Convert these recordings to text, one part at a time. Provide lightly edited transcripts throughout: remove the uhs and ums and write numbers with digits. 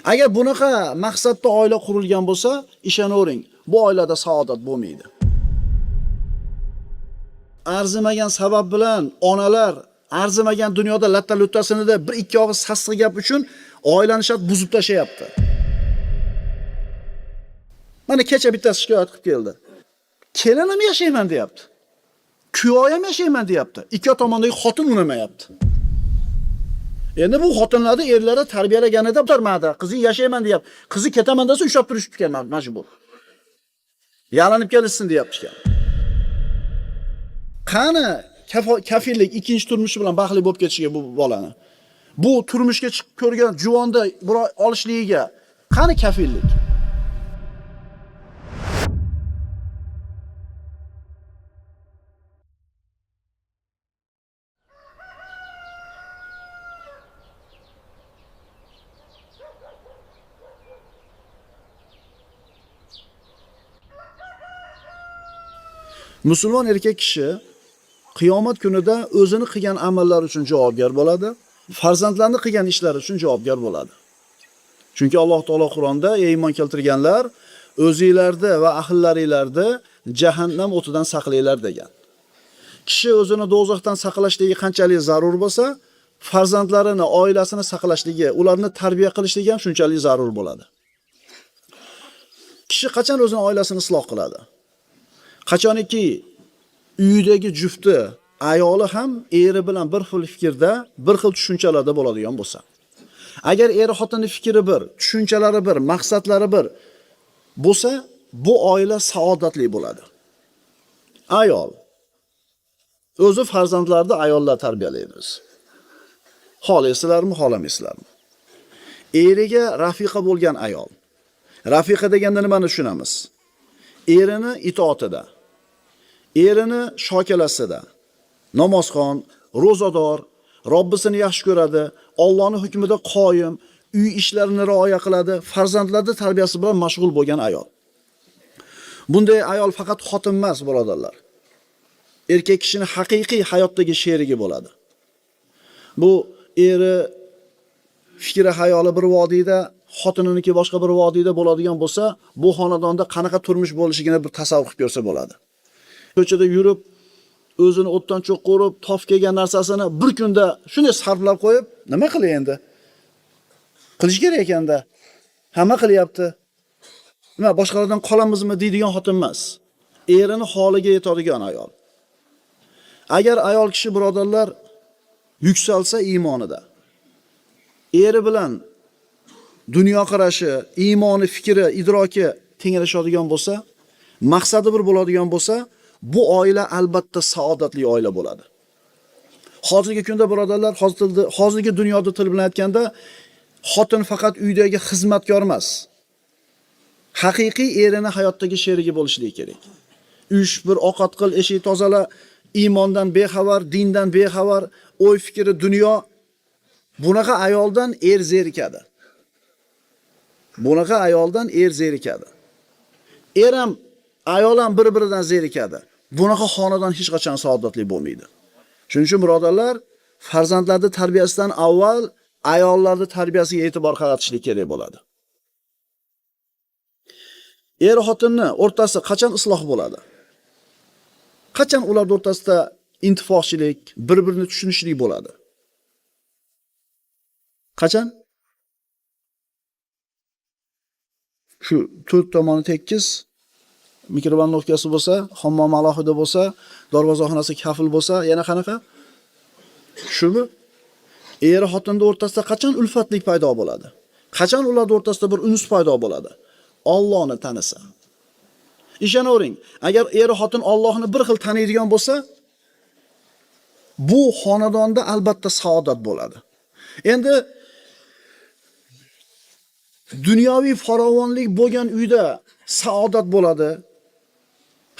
Agar bunaqa maqsadda oila qurilgan bo'lsa, ishonavering, bu oilada saodat bo'lmaydi. Arzimagan sabab bilan onalar arzimagan dunyoda latta-luttasini bir ikki og'iz sassiq gap uchun oilani shart buzib tashlayapti. Mana kecha bittasi shikoyat qilib keldi. Kelinim yashayman deyapti. Kuyoyam yashayman deyapti. Ikki tomondagi xotin unamayapti. Endi bu xotinlarni erlari tarbiyalaganida o'tirmadi. Qizi yashayman deyapti. Qizi ketaman desa ushlab turishib kelmadi, majbur. Yalanib kelishsin deyapti ekan. Qani kafillik ikkinchi turmushi bilan baxtli bo'lib ketishiga bu bolani. Bu turmushga chiqib ko'rgan juvonda biror olishligiga qani kafillik? Musulmon erkak kishi qiyomat kunida o'zini qilgan amallari uchun javobgar bo'ladi, farzandlarni qilgan ishlari uchun javobgar bo'ladi. Chunki Alloh taolo Qur'onda ey iymon keltirganlar, o'zingizlarni va ahllaringlarni jahannam o'tidan saqlanglar degan. Kishi o'zini do'zaxdan saqlashligi qanchalik zarur bo'lsa, farzandlarini, oilasini saqlashligi, ularni tarbiya qilishligi ham shunchalik zarur bo'ladi. Kishi qachon o'zini oilasini isloh qiladi? Qachoniki uyidagi jufti, ayoli ham eri bilan bir xil fikrda, bir xil tushunchalarda bo'ladigan bo'lsa. Agar eri xotinning fikri bir, tushunchalari bir, maqsadlari bir bo'lsa, bu oila saodatli bo'ladi. Ayol o'zi farzandlarni ayollar tarbiyalaymiz. Xohlaysizlarmi, xohlamaysizlarmi? Eriga rafiqa bo'lgan ayol. Rafiqa deganda nimani tushunamiz? Erini itoatida, erini shokalasida, namozxon, ro'zador, Robbisini yaxshi ko'radi, Allohning hukmida qoyim, uy ishlarini rioya qiladi, farzandlarning tarbiyasi bilan mashg'ul bo'lgan ayol. Bunday ayol faqat xotin emas, birodarlar. Erkak kishining haqiqiy hayotdagi sherigi bo'ladi. Bu eri fikri hayoli bir vodiyda, xotininiki boshqa bir vodiyda bo'ladigan bo'lsa, bu xonadonda qanaqa turmush bo'lishigini bir tasavvur qilib ko'rsa bo'ladi. Ko'chada yurib, o'zini o'tdan cho'q qo'rib, tof kelgan narsasini bir kunda shunday sarflab qo'yib, nima qilay endi? Qilish kerak ekanda. Hamma qilyapti. Nima boshqalardan qolamizmi deydigan xotin emas. Erini holiga yetadigan ayol. Agar ayol kishi birodarlar yuksalsa iymonida, eri bilan dunyo qarashi, iymoni, fikri, idroki tenglashadigan bo'lsa, maqsadi bir bo'ladigan bo'lsa, bu oila albatta saodatli oila bo'ladi. Hozirgi kunda birodarlar, hozirgi dunyoda til bilan aytganda, xotin faqat uydagi xizmatkor emas. Haqiqiy erini hayotdagi sherigi bo'lishligi kerak. Ush bir ovqat qil, eshik tozala, iymondan bexabar, dindan bexabar, o'y fikri, dunyo. Bunaqa ayoldan er zerikadi. Bunaqa ayoldan er zerikadi. Er ham, ayol ham bir-biridan zerikadi. Bunaqa xonadon hech qachon saodatli bo'lmaydi. Shuning uchun birodarlar, farzandlarning tarbiyasidan avval ayollarning tarbiyasiga e'tibor qaratishlik kerak bo'ladi. Er xotinni o'rtasi qachon isloh bo'ladi? Qachon ular o'rtasida intifoqchilik, bir-birini tushunishlik bo'ladi? Qachon? Shu to'rt tomoni tekis, mikrovalnovkasi bo'lsa, hammom alohida bo'lsa, darvozaxonasi kafil bo'lsa, yana qanaqa? Shumi? Er xotinning o'rtasida qachon ulfatlik paydo bo'ladi? Qachon ular o'rtasida bir unus paydo bo'ladi? Allohni tanisa. Ishonavering, agar er xotin Allohni bir xil taniydigan bo'lsa, bu xonadonda albatta saodat bo'ladi. Endi dunyoviy farovonlik bo'lgan uyda saodat bo'ladi.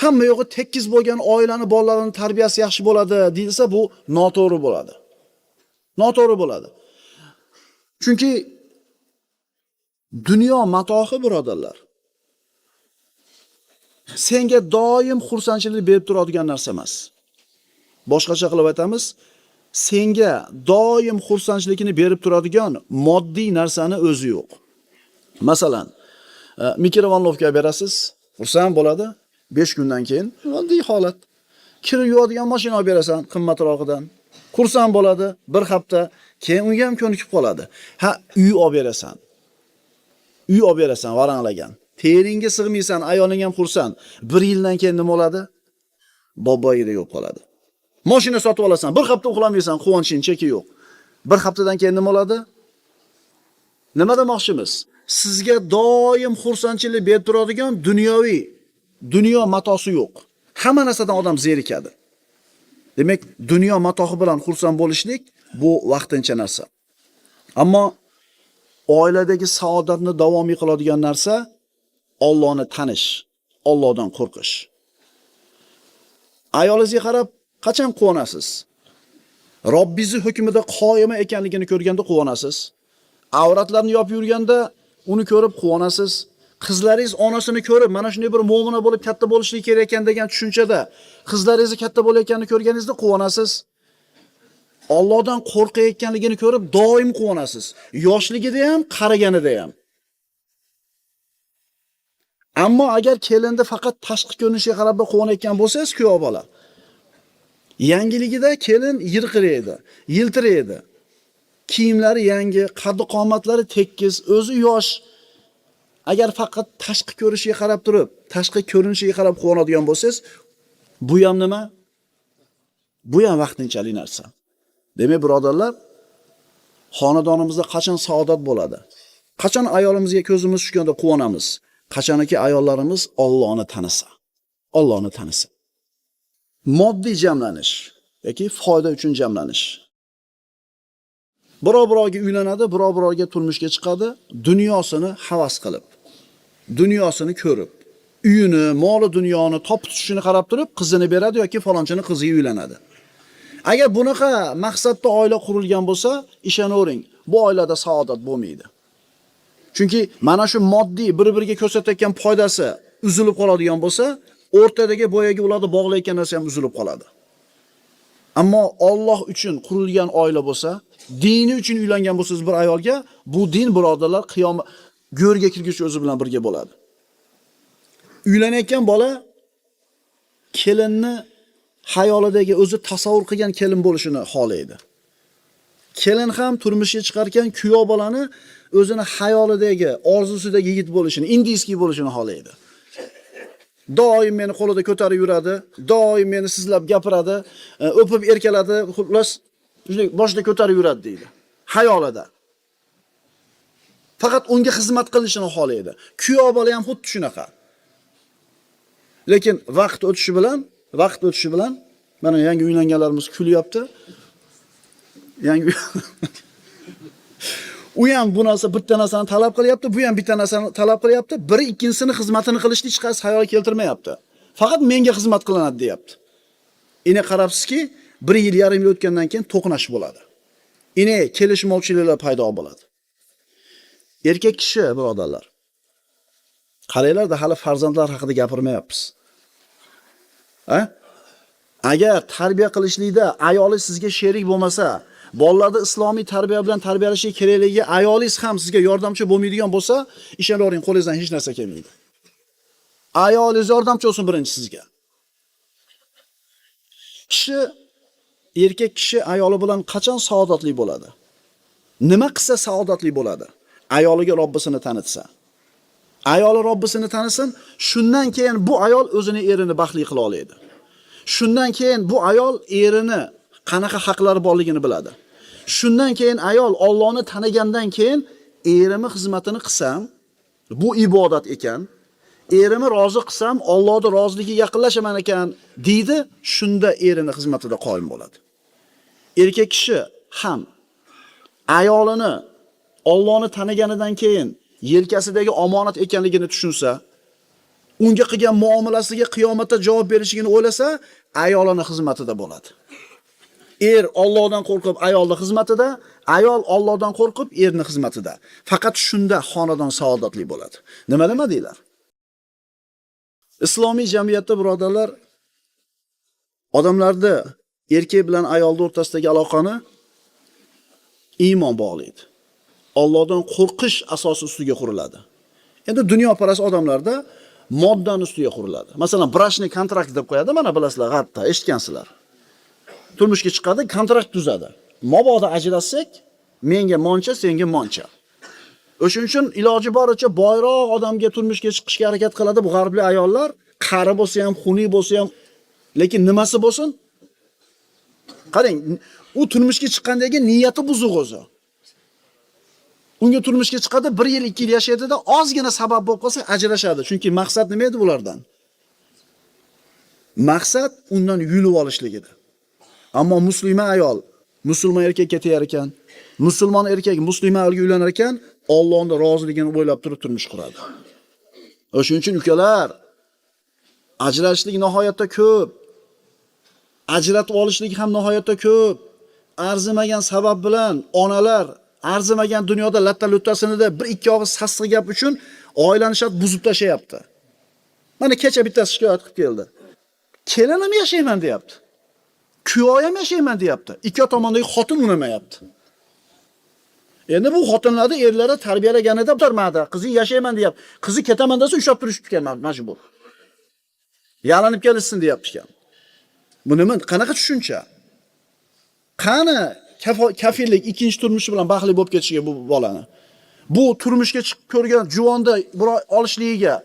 Hamma yo'g'i tekis bo'lgan oilani, bolalarini tarbiyasi yaxshi bo'ladi deyilsa, bu noto'g'ri bo'ladi. Noto'g'ri bo'ladi. Chunki dunyo matohi birodarlar. Senga doim xursandchilik berib turadigan narsa emas. Boshqacha qilib aytamiz, senga doim xursandchilikni berib turadigan moddiy narsani o'zi yo'q. Masalan, mikrovalnovka berasiz, xursand bo'ladi. 5 kundan keyin oddiy holat. Kir yuvadigan mashina olib berasan qimmatrog'idan. Xursand bo'ladi, bir hafta, keyin unga ham ko'nikib qoladi. Uy olib berasan. Uy olib berasan varanglagan. Teringga sig'maysan, ayoling ham xursand. 1 yildan keyin nima bo'ladi? Boboyida yo'q qoladi. Mashina sotib olasan, bir hafta uxlamaysan, quvonching cheki yo'q. Bir haftadan keyin nima bo'ladi? Nima demoqchimiz? Sizga doim xursandchilik berib turadigan dunyo matosi yo'q. Hamma narsadan odam zerikadi. Demak, dunyo matohi bilan xursand bo'lishlik bu vaqtincha narsa. Ammo oiladagi saodatni davomiy qiladigan narsa Allohni tanish, Allohdan qo'rqish. Ayolingizga qarab qachon quvonasiz? Robbingiz hukmida qoyima ekanligini ko'rganda quvonasiz. Avratlarni yopib yurganda uni ko'rib quvonasiz. Qizlaringiz onasini ko'rib, mana shunday bir mu'mina bo'lib katta bo'lishligi kerak ekan degan tushunchada qizlaringiz katta bo'layotganini ko'rganingizda quvonasiz. Allohdan qo'rqayotganligini ko'rib doim quvonasiz. Yoshligida ham, qariganida ham. Ammo agar kelinni faqat tashqi ko'rinishiga qarab quvonayotgan bo'lsangiz, kuyov bola. Yangiligida kelin yirqiraydi, yiltiraydi. Kiyimlari yangi, qaddi qomatlari tekis, o'zi yosh. Agar faqat tashqi ko'rinishiga qarab turib, tashqi ko'rinishiga qarab quvonadigan bo'lsangiz, bu ham nima? Bu ham vaqtinchalik narsa. Demak, birodarlar, xonadonimizda qachon saodat bo'ladi? Qachon ayolimizga ko'zimiz tushganda quvonamiz? Qachonki ayollarimiz Allohni tanisa. Allohni tanisa. Moddiy jamlanish yoki foyda uchun jamlanish. Birov-birovga uylanadi, birov-birovga turmushga chiqadi, dunyosini havas qilib, dunyosini ko'rib, uyini, moli dunyoni topib tutishini qarab turib, qizini beradi yoki falonchini qiziga uylanadi. Agar bunaqa maqsadda oila qurilgan bo'lsa, ishonavering, bu oilada saodat bo'lmaydi. Chunki mana shu moddiy bir-biriga ko'rsatayotgan foydasi uzilib qoladigan bo'lsa, o'rtadagi boyaga ularni bog'layotgan narsa ham uzilib qoladi. Ammo Alloh uchun qurilgan oila bo'lsa, dini uchun uylangan bo'lsangiz bir ayolga, bu din birodarlar qiyomat go'rga kirguvchi o'zi bilan birga bo'ladi. Uylanayotgan bola kelinni hayolidagi o'zi tasavvur qilgan kelin bo'lishini xohlaydi. Kelin ham turmushga chiqargan kuyov bolani o'zini hayolidagi, orzusidagi yigit bo'lishini, indiyskiy bo'lishini xohlaydi. Doim meni qo'lida ko'tarib yuradi, doim meni sizlab gapiradi, o'pib erkaladi, xullas boshida ko'tarib yuradi deydi. Hayolida. Faqat unga xizmat qilishini xohlaydi. Kuyov bola ham xuddi shunaqa. Lekin vaqt o'tishi bilan mana yangi uylanganlarimiz kulyapti. U ham bu narsa bitta narsani talab qilyapti, bu ham bitta narsani talab qilyapti. Biri ikkinchisini xizmatini qilishni hech qaysi xayol keltirmayapti. Faqat menga xizmat qilinadi deyapti. Ine qarabsizki, 1 yil yarim yil o'tgandan keyin to'qnash bo'ladi. Ine kelishmovchiliklar paydo bo'ladi. Erkak kishi, birodarlar. Qaranglar-da, hali farzandlar haqida gapirmayapmiz. Agar tarbiya qilishlikda ayolingiz sizga sherik bo'lmasa, bolalarni islomiy tarbiya bilan tarbiyalashi kerakligi ayolingiz ham sizga yordamchi bo'lmaydigan bo'lsa, ishonavering, qo'lingizdan hech narsa kelmaydi. Ayolingiz yordamchi bo'lsin birinchi sizga. Erkak kishi ayoli bilan qachon saodatli bo'ladi? Nima qilsa saodatli bo'ladi? Ayoliga Robbisini tanitsa. Ayoli Robbisini tanisin, shundan keyin bu ayol o'zini erini baxtli qila oladi. Shundan keyin bu ayol erini qanaqa haqlari borligini biladi. Shundan keyin ayol Allohni tanigandan keyin erimni xizmatini qilsam, bu ibodat ekan. Erimni rozi qilsam, Allohning roziligiga yaqinlashaman ekan deydi, shunda erini xizmatida qoyim bo'ladi. Erkak kishi ham ayolini Allohni taniganidan keyin yelkasidagi omonat ekanligini tushunsa, unga qilgan muomalasiga qiyomatda javob berishligini o'ylasa, ayolini xizmatida bo'ladi. Er Allohdan qo'rqib ayolning xizmatida, ayol Allohdan qo'rqib erning xizmatida. Faqat shunda xonadon saodatli bo'ladi. Nima demadinglar? Islomiy jamiyatda birodarlar, odamlarda erkak bilan ayolning o'rtasidagi aloqani iymon bog'laydi. Allohdan qo'rqish asosi ustiga quriladi. Endi dunyoparast odamlarda moddani ustiga quriladi. Masalan, brashni kontrakt deb qo'yadi, mana bilasizlar, g'arbda eshitgansizlar. Turmushga chiqadi, kontrakt tuzadi. Mabodo ajrashsak, menga moncha, senga moncha. O'shuning uchun iloji boricha boyroq odamga turmushga chiqishga harakat qiladi bu g'arbli ayollar, qari bo'lsa ham, xunuk bo'lsa ham, lekin nimasi bo'lsin? Qarang, u turmushga chiqqandagi niyati buzuq o'zi. Unga turmushga chiqadi, 1 yil, 2 yil yashaydi-da, ozgina sabab bo'lib qolsa ajrashadi. Chunki maqsad nima edi bulardan? Maqsad undan yulib olishlik edi. Ammo musulmon ayol musulmon erkakka tegar ekan, musulmon erkak musulmon ayolga uylanar ekan, Allohning roziligini o'ylab turib turmush quradi. O'shuning uchun ukalar, ajrashishlik nihoyatda ko'p. Ajratib olishlik ham nihoyatda ko'p. Arzimagan sabab bilan onalar arzimagan dunyoda latta-luttasini-da bir ikki og'iz sassiq gap uchun oilani shart buzib tashayapti. Mana kecha bittasi shikoyat qilib keldi. Kelinim yashayman deyapti. Kuyoyam yashayman deyapti. Ikki tomondagi xotin unamayapti. Endi bu xotinlarni erlari tarbiyalaganida o'tirmadi. Qizi yashayman deyapti. Qizi ketaman desa ushlab turishib ekan majbur. Yalanib kelishsin deyapti ekan. Bu nima? Qanaqa tushuncha? Qani kafillik ikkinchi turmushi bilan baxtli bo'lib ketishiga bu bolani. Bu turmushga chiqib ko'rgan juvonda biror olishligiga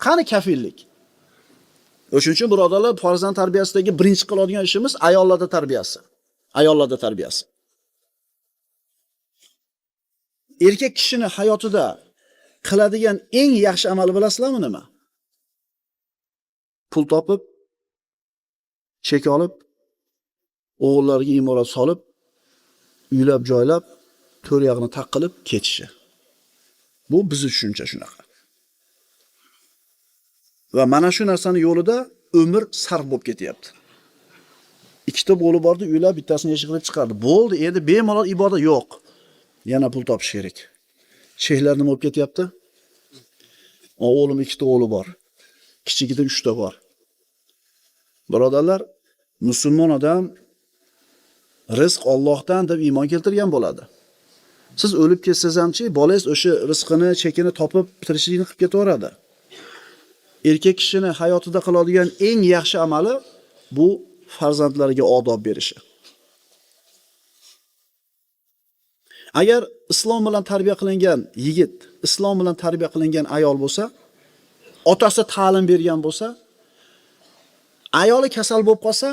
qani kafillik? O'shuning uchun birodarlar, farzand tarbiyasidagi birinchi qiladigan ishimiz ayollarda tarbiyasi. Ayollarda tarbiyasi. Erkak kishini hayotida qiladigan eng yaxshi amali bilasizlarmi nima? Pul topib, chek olib, o'g'illariga imorat solib, uylab joylab, to'r yog'ini taqilib ketishi. Bu bizning tushuncha shunaqa. Va mana shu narsani yo'lida umr sarf bo'lib ketyapti. Ikkita bo'li bordi, uylab bittasini yashirib chiqardi. Bo'ldi, endi bemalol ibodat yo'q. Yana pul topish kerak. Shehlar nima bo'lib ketyapti? O'g'lim ikkita o'g'li bor. Kichigida 3 ta bor. Birodarlar, musulmon odam rizq Allohdan deb iymon keltirgan bo'ladi. Siz o'lib ketsangiz hamchi, bolangiz o'sha rizqini, chekini topib tirishlikni qilib ketaveradi. Erkak kishini hayotida qiladigan eng yaxshi amali bu farzandlariga odob berishi. Agar islom bilan tarbiya qilingan yigit, islom bilan tarbiya qilingan ayol bo'lsa, otasi ta'lim bergan bo'lsa, ayoli kasal bo'lib qolsa,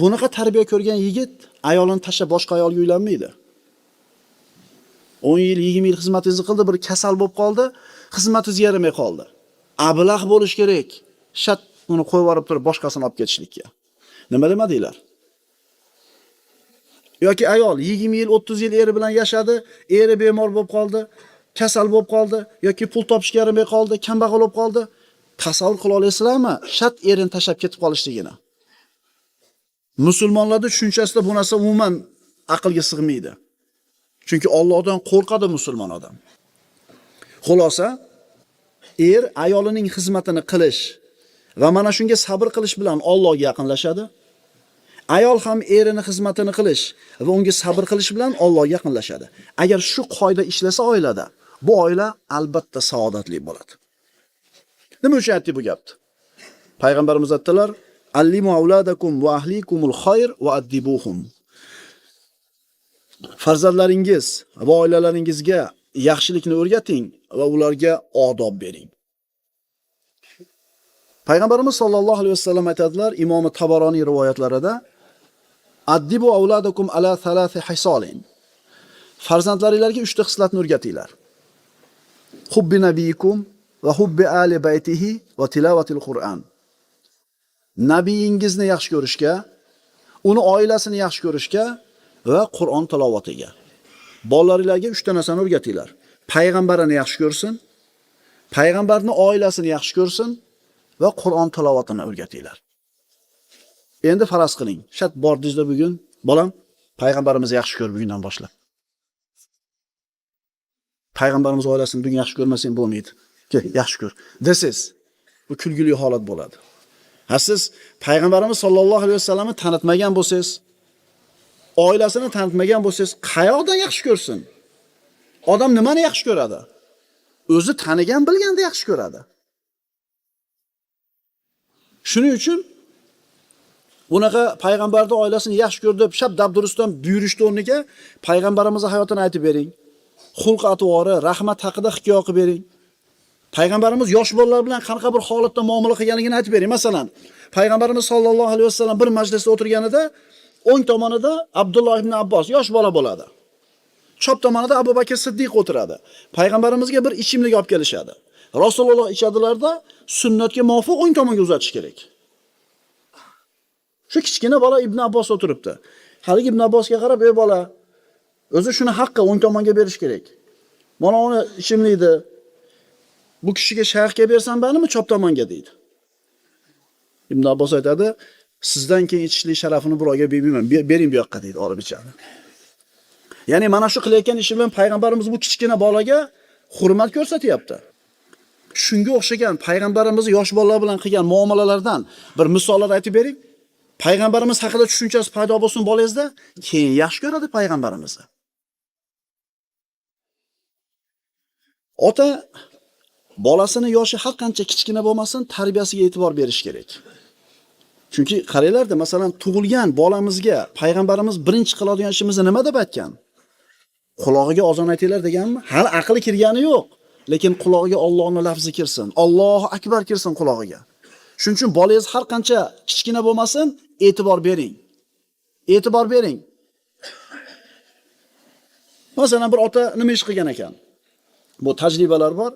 bunaqa tarbiya ko'rgan yigit ayolini tashlab boshqa ayolga uylanmaydi. 10 yil, 20 yil xizmatingizni qildi, bir kasal bo'lib qoldi, xizmatingiz yaramay qoldi. Ablah bo'lish kerak. Shat uni qo'yib yuborib turib boshqasini olib ketishlikka. Nima demadinglar? Yoki ayol 20 yil, 30 yil eri bilan yashadi, eri bemor bo'lib qoldi, kasal bo'lib qoldi, yoki pul topishga yaramay qoldi, kambag'al bo'lib qoldi. Tasavvur qila olasizlarmi? Shat erini tashlab ketib qolishligini. Musulmonlarda tushunchasida bu narsa umuman aqlga sig'maydi. Chunki Allohdan qo'rqadi musulmon odam. Xulosa, er ayolining xizmatini qilish va mana shunga sabr qilish bilan Allohga yaqinlashadi. Ayol ham erining xizmatini qilish va unga sabr qilish bilan Allohga yaqinlashadi. Agar shu qoida ishlasa oilada, bu oila albatta saodatli bo'ladi. Nima uchun aytdi bu gapni? Payg'ambarimiz aytdilar: "Allimu auladakum va ahlikumul khayr va addibuhum." Farzandlaringiz va oilalaringizga yaxshilikni o'rgating va ularga odob bering. Payg'ambarimiz sollallohu alayhi vasallam aytadilar, Imom Tabaroniy rivoyatlarida: "Addibu auladakum ala thalathi hisolin." Farzandlaringizga 3 ta xislatni o'rgatinglar. Hubbi nabiyikum va hubbi ali baytihi va tilovatil Qur'on. Nabiyingizni yaxshi ko'rishga, uni oilasini yaxshi ko'rishga va Qur'on tilovatiga. Bolalaringizga 3 ta narsani o'rgatinglar. Payg'ambarini yaxshi ko'rsin, payg'ambarning oilasini yaxshi ko'rsin va Qur'on tilovatini o'rgatinglar. Endi faraz qiling, shat bordingizlar bugun, bolam, payg'ambarimizni yaxshi ko'r bugundan boshlab. Payg'ambarimiz oilasini bugun yaxshi ko'rmasang bo'lmaydi. Ke, yaxshi ko'r. Desiz, bu kulgili holat bo'ladi. Ha siz payg'ambarimiz sollallohu alayhi vasallamni tanitmagan bo'lsangiz, oilasini tanitmagan bo'lsangiz, qayoqdan yaxshi ko'rsin? Odam nimani yaxshi ko'radi? o'zi tanigan bilganda yaxshi ko'radi. Shuning uchun unaqa payg'ambarning oilasini yaxshi ko'r deb shab dabdurustdan buyurishdi o'rniga payg'ambarimizning hayotini aytib bering. Xulq atvori, rahmat haqida hikoya qilib bering. Payg'ambarimiz yosh bolalar bilan qanaqa bir holatda muomala qilganligini aytib bering. Masalan, payg'ambarimiz sollallohu alayhi vasallam bir majlisda o'tirganida o'ng tomonida Abdulloh ibn Abbos yosh bola bo'ladi. Chop tomonida Abu Bakr Siddiq o'tiradi. Payg'ambarimizga bir ichimlik olib kelishadi. Rasululloh ichadilarda sunnatga muvofiq o'ng tomonga uzatish kerak. Shu kichkina bola Ibn Abbos o'tiribdi. Haligi Ibn Abbosga qarab, "Ey bola, o'zi shuni haqqi o'ng tomonga berish kerak. Mana uni ichimlikni bu kishiga shayxga bersam bo'lami, chop tomonga?" deydi. Ibn Abbos aytadi, "Sizdan keyin ichishlik sharafini birovga bermayman. Bering bu yoqqa" deydi, olib ichadi. Ya'ni mana shu qilayotgan ishi bilan payg'ambarimiz bu kichkina bolaga hurmat ko'rsatyapti. Shunga o'xshagan payg'ambarimiz yosh bolalar bilan qilgan muomalalardan bir misollar aytib bering. Payg'ambarimiz haqida tushunchasi paydo bo'lsin bolangizda, keyin yaxshi ko'radi payg'ambarimizni. Ota bolasini yoshi har qancha kichkina bo'lmasin, tarbiyasiga e'tibor berish kerak. Chunki qaranglarda, masalan, tug'ilgan bolamizga payg'ambarimiz birinchi qiladigan ishimiz nima deb aytgan? Quloqiga ozon aytinglar deganmi? Hali aqli kirgani yo'q, lekin quloqiga Allohning lafzi kirsin, Allohu akbar kirsin quloqiga. Shuning uchun bolangiz har qancha kichkina bo'lmasin, e'tibor bering. E'tibor bering. Masalan, bir ota nima ish qilgan ekan? Bu tajribalar bor.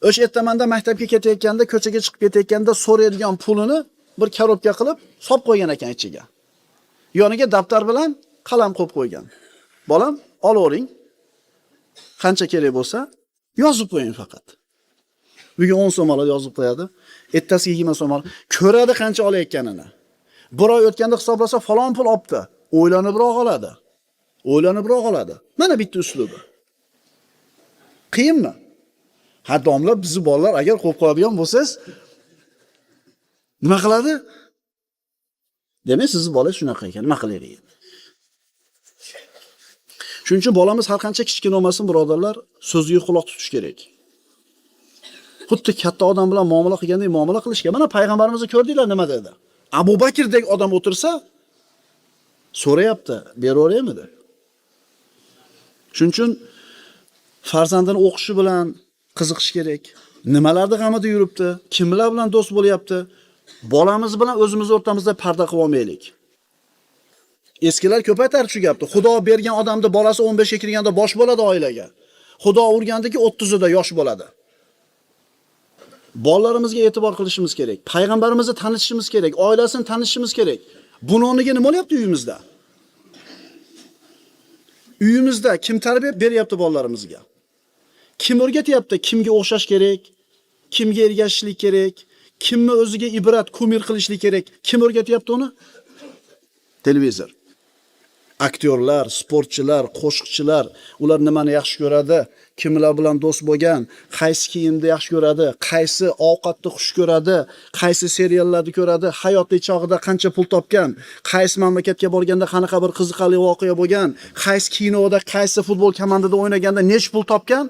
O'sha ertamanda maktabga ketayotganda, ko'chaga chiqib ketayotganda so'raydigan pulini bir korobka qilib solib qo'ygan ekan ichiga. Yoniga daftar bilan qalam qo'yib qo'ygan. Bolam, olavering. Qancha kerak bo'lsa, yozib qo'ying faqat. Bugun 10 so'm olib yozib qo'yadi. Ertasiga 20 so'm olib ko'radi qancha olayotganini. Bir oy o'tganda hisoblasa falon pul olibdi. O'ylanibroq oladi. O'ylanibroq oladi. Mana bitta uslubi. Qiyinmi? Ha, domla bizni bolalar agar qo'yib qo'yadigan bo'lsangiz nima qiladi? Demak, sizni bolangiz shunaqa ekan, nima qilaylik? Shuning uchun bolamiz har qancha kichkina bo'lmasin, birodarlar, so'ziga quloq tutish kerak. Xuddi katta odam bilan muomala qilgandek muomala qilishga. Mana payg'ambarimizni ko'rdinglar nima dedi? Abu Bakrdek odam o'tirsa, so'rayapti, beraveraymi? Shuning uchun farzandini o'qishi bilan qiziqish kerak. Nimalarni g'amida yuribdi, kimlar bilan do'st bo'lyapti? Bolamiz bilan o'zimiz o'rtamizda parda qilib olmaylik. Eskilar ko'p aytar shu gapni. Xudo bergan odamni bolasi 15 ga kirganda bosh bo'ladi oilaga. Xudo urgandiki 30 da yosh bo'ladi. Bolalarimizga e'tibor qilishimiz kerak. Payg'ambarimizni tanishimiz kerak, oilasini tanishimiz kerak. Buni o'rniga nima bo'lyapti uyimizda? Uyimizda kim tarbiya beryapti bolalarimizga? Kim o'rgatyapti kimga o'xshash kerak, kimga ergashishlik kerak, kimni o'ziga ibrat, kumir qilishlik kerak? Kim o'rgatyapti uni? Televizor. Aktyorlar, sportchilar, qo'shiqchilar, ular nimani yaxshi ko'radi, kimlar bilan do'st bo'lgan, qaysi kiyimni yaxshi ko'radi, qaysi ovqatni xush ko'radi, qaysi seriallarni ko'radi, hayotlik chog'ida qancha pul topgan, qaysi mamlakatga borganda qanaqa bir qiziqarli voqea bo'lgan, qaysi kinoda, qaysi futbol komandasida o'ynaganda nech pul topgan,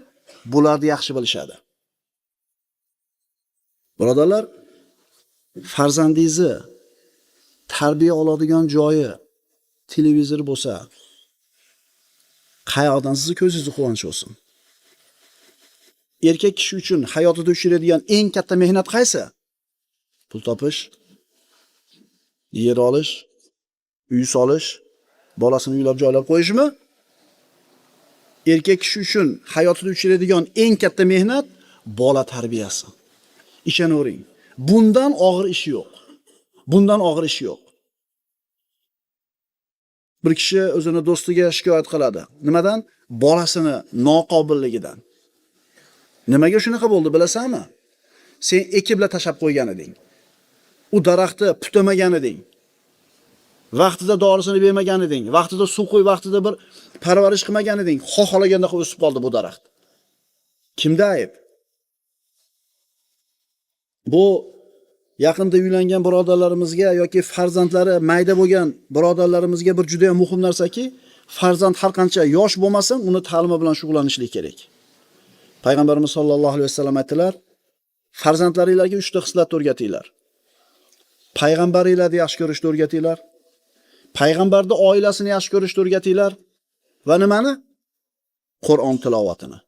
bularni yaxshi bilishadi. Birodarlar, farzandingizni tarbiya oladigan joyi televizor bo'lsa, qayoqdan sizni ko'zingizni quvonch olsin. Erkak kishi uchun hayotida uchraydigan eng katta mehnat qaysi? Pul topish, yer olish, uy solish, bolasini uylab joylab qo'yishmi? Erkak kishi uchun hayotida uchraydigan eng katta mehnat bola tarbiyasi. Ishonavering. Bundan og'ir ish yo'q. Bundan og'ir ish yo'q. Bir kishi o'zini do'stiga shikoyat qiladi. Nimadan? Bolasini noqobilligidan. Nimaga shunaqa bo'ldi bilasanmi? Sen ekibla tashab qo'ygan eding. U daraxtni putamagan eding. Vaqtida dorisini bermagan eding. Vaqtida suv qo'y, vaqtida bir parvarish qilmagan eding. Xohlaganda o'sib qoldi bu daraxt. Kimda ayb? Bu yaqinda uylangan birodarlarimizga yoki farzandlari mayda bo'lgan birodarlarimizga bir juda ham muhim narsaki, farzand har qancha yosh bo'lmasin, uni ta'limi bilan shug'ullanishlik kerak. Payg'ambarimiz sollallohu alayhi vasallam aytdilar: farzandlaringizga 3 ta xislatni o'rgatinglar. Payg'ambaringizni yaxshi ko'rishni o'rgatinglar. Payg'ambarning oilasini yaxshi ko'rishni o'rgatinglar va nimani? Qur'on tilovatini.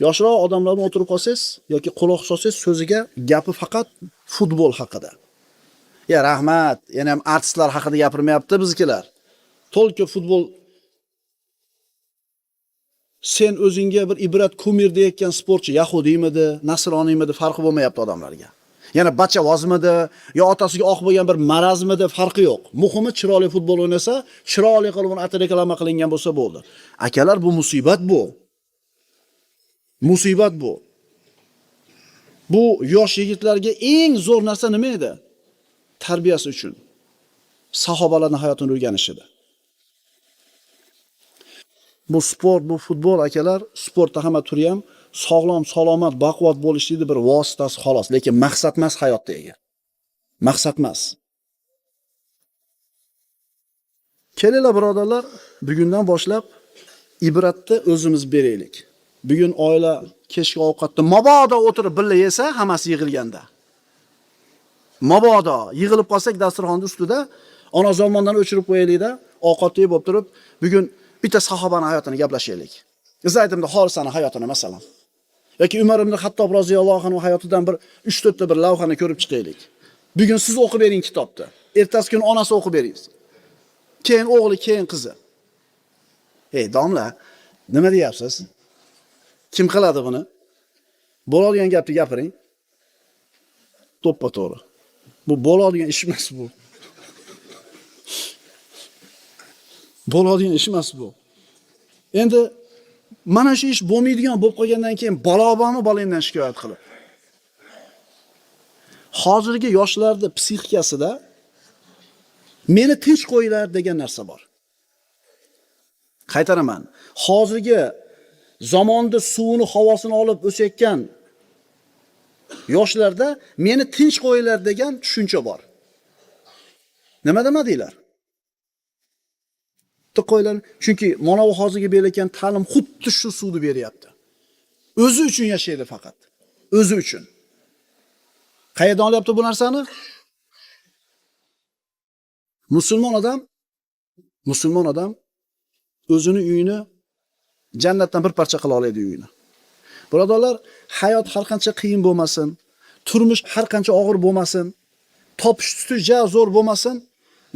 Yoshroq odamlar bilan o'tirib qolsangiz yoki quloq solsangiz so'ziga gapi faqat futbol haqida. Ya rahmat, yana ham artistlar haqida gapirmayapti bizkilar. To'lki futbol. Sen o'zingga bir ibrat kumir deyotgan sportchi yahudiymidi, nasroniymidi farqi bo'lmayapti odamlarga. Yana bachavozmidi, yo otasiga oq bo'lgan bir marazmidi farqi yo'q. Muhimi chiroyli futbol o'ynasa, chiroyli qilib uni reklama qilingan bo'lsa bo'ldi. Akalar, bu musibat bu. Musibat bu. Bu yosh yigitlarga eng zo'r narsa nima edi? Tarbiyasi uchun. Sahobalarning hayotini o'rganish edi. Bu sport, bu futbol akalar, sportda hamma turi ham sog'lom, salomat, baquvvat bo'lishlikning bir vositasi xolos, lekin maqsad emas hayotda ega. Maqsad emas. Kelinglar birodarlar, bugundan boshlab ibratni o'zimiz beraylik. Bugun oila kechki ovqatda mabodo o'tirib birga yesa, hammasi yig'ilganda. Mabodo yig'ilib qolsak dasturxonning ustida ona zamondan o'chirib qo'yaylik-da, ovqat yeb bo'lib turib, bugun bitta sahobaning hayotini gaplashaylik. Zayd ibn Horisaning hayotini masalan. Yoki Umar ibn Xattob roziyallohu anhu hayotidan bir 3-4 ta bir lavhani ko'rib chiqaylik. Bugun siz o'qib bering kitobni. Ertasi kuni onasi o'qib beringiz. Keyin o'g'li, keyin qizi. Ey domla, nima deyapsiz? Kim qiladi buni? Bo'ladigan gapni gapiring. To'ppa-to'g'ri. Bu bo'ladigan ish emas bu. Bo'ladigan ish emas bu. Endi mana shu ish bo'lmaydigan bo'lib qolgandan keyin balobami bolamdan shikoyat qilib. Hozirgi yoshlarda psixikasida meni tinch qo'yinglar degan narsa bor. Qaytaraman. Hozirgi zamonda suvini, havosini olib o'sayotgan yoshlarda meni tinch qo'yinglar degan tushuncha bor. Nima demadinglar? Qo'ylar, chunki mana bu hozirgi berilgan ta'lim xuddi shu suvni beryapti. O'zi uchun yashaydi faqat. O'zi uchun. Qayerdan olyapti bu narsani? Musulmon odam o'zini uyini jannatdan bir parcha qila oladi uyini. Birodarlar, hayot har qancha qiyin bo'lmasin, turmush har qancha og'ir bo'lmasin, topish tutish ja zo'r bo'lmasin,